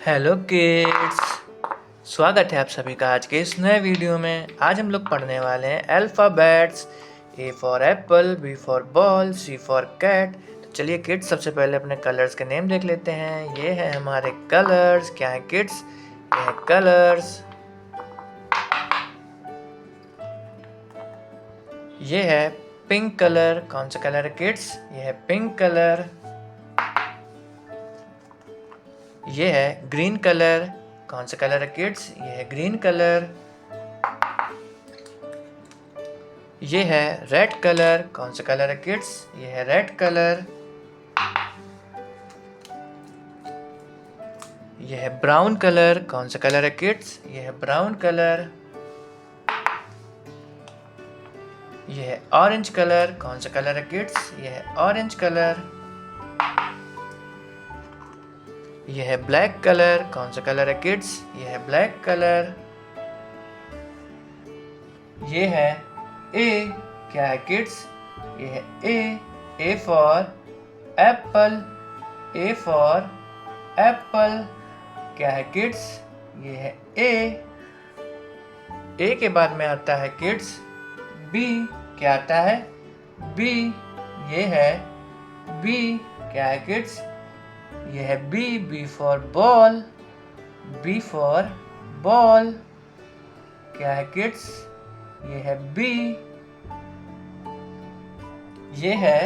Hello kids, स्वागत है आप सभी का आज के इस नए वीडियो में। आज हम लोग पढ़ने वाले हैं alphabets. A for apple, B for ball, C for cat. तो चलिए किड्स, सबसे पहले अपने कलर्स के नेम देख लेते हैं। ये है हमारे कलर्स। क्या है किड्स? ये है कलर्स। ये है पिंक कलर। कौन सा कलर है किड्स? ये है पिंक कलर। ये है ग्रीन कलर। कौन सा कलर है किड्स? ये है ग्रीन कलर। ये है रेड कलर। कौन सा कलर है किड्स? ये है रेड कलर। ये है ब्राउन कलर। कौन सा कलर है किड्स? ये है ब्राउन कलर। ये है ऑरेंज कलर। कौन सा कलर है किड्स? ये है ऑरेंज कलर। ये है ब्लैक कलर। कौन सा कलर है किड्स? ये है ब्लैक कलर। ये है ए। क्या है किड्स? ये है A. A for apple. A for apple. क्या है किड्स? ये है ए। ए के बाद में आता है किड्स बी। क्या आता है? बी। ये है बी। क्या है किड्स? ये है B. B for ball. B for ball. क्या है किड्स? ये है बी। ये है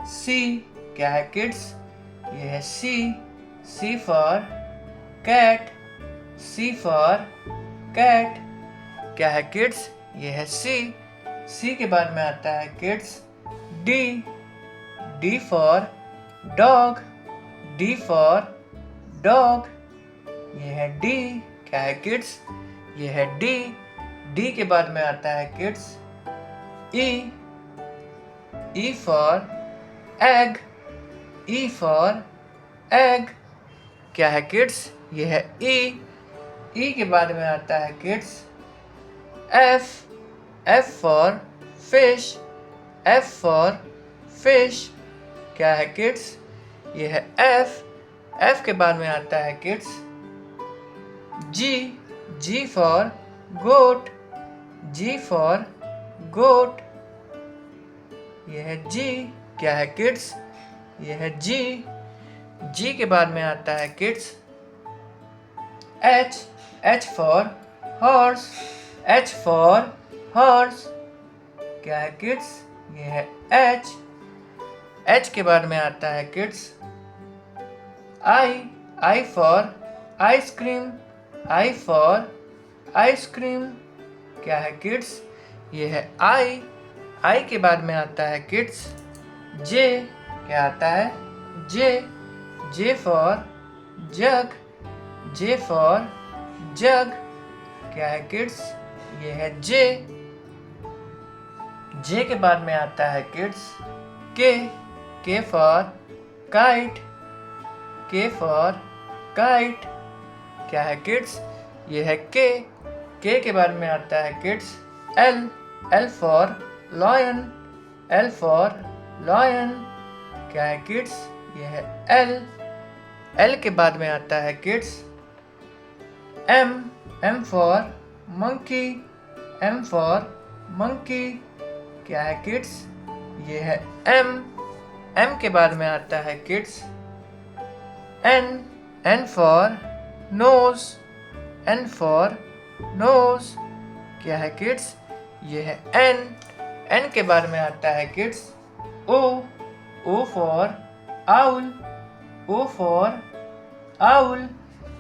सी। क्या है किड्स? ये है C. C for cat. C for cat. क्या है किड्स? ये है सी। सी के बाद में आता है kids D. D for dog. D for dog. ये है डी। क्या है किड्स? ये है डी। डी के बाद में आता है kids E. E for egg. E for egg. क्या है किड्स? ये है ई। ई के बाद में आता है kids F. F for fish. F for fish. क्या है किड्स? ये है एफ। एफ के बाद में आता है kids G. G for goat. G for goat. ये है जी। क्या है किड्स? ये है जी। जी के बाद में आता है kids H. H for horse. H for horse. क्या है किड्स? ये है एच। एच के बाद में आता है kids I. I for ice cream. I for ice cream. क्या है किड्स? ये है आई। आई के बाद में आता है किड्स जे। क्या आता है? J. J for jug. J for jug. क्या है किड्स? ये है जे। जे के बाद में आता है किड्स के। के फॉर काइट। के फॉर काइट। क्या है किड्स? ये है के। के के बाद में आता है kids L. L for lion. L for lion. क्या है किड्स? ये है एल। एल के बाद में आता है kids M. M for monkey. M for monkey. क्या है किड्स? ये है एम। एम के बाद में आता है kids N. N for nose. N for nose. क्या है किड्स? ये है एन। एन के बाद में आता है kids O. O for owl. O for owl.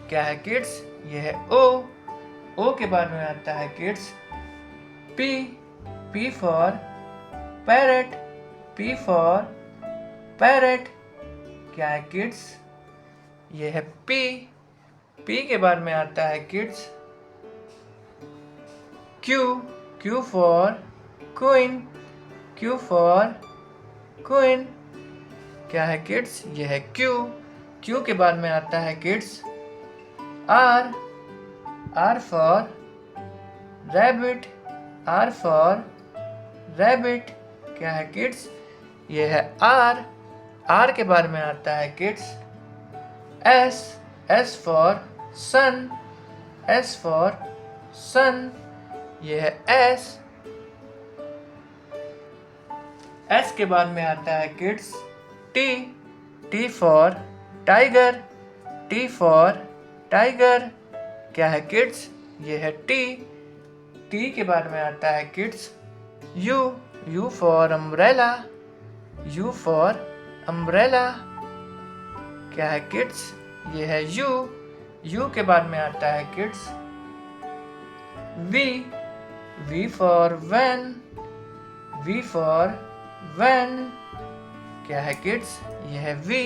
क्या है किड्स? ये है ओ। ओ के बाद में आता है kids P. P for parrot. P for parrot. क्या है किड्स? ये है पी। पी के बाद में आता है kids Q. Q for queen. Q for queen. क्या है किड्स? ये है क्यू। क्यू के बाद में आता है kids R. R for rabbit. R for rabbit. क्या है किड्स? ये है आर। आर के बाद में आता है kids S. S for sun, S for sun, ये है S। S के बाद में आता है kids T, T for tiger, T for tiger, क्या है किड्स, ये है T। T के बाद में आता है kids U, U for umbrella, U for umbrella, क्या है किड्स, ये है U। U के बाद में आता है kids V, V for van, V for van, क्या है किड्स, ये है V।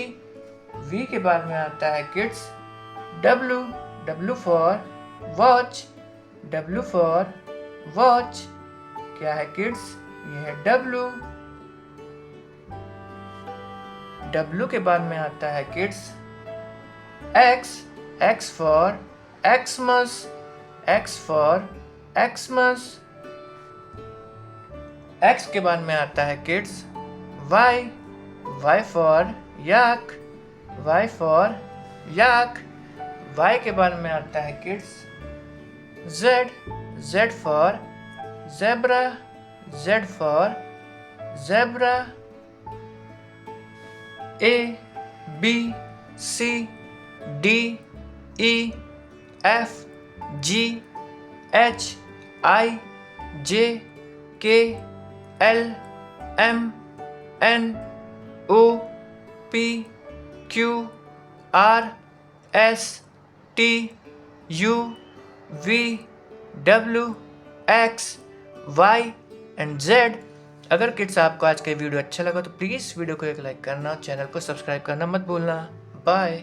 V के बाद में आता है kids W, W for watch, W for watch, क्या है किड्स, ये है W। W के बाद में आता है kids X, X for Xmas, X for Xmas, X के बाद में आता है kids Y, Y for yak, Y for yak, Y के बाद में आता है kids Z, Z for zebra, Z for zebra, A, B, C, D, E, F, G, H, I, J, K, L, M, N, O, P, Q, R, S, T, U, V, W, X, Y and Z। अगर kids आपको आज का video अच्छा लगा तो please video को एक like करना, चैनल को सब्सक्राइब करना मत भूलना। बाय।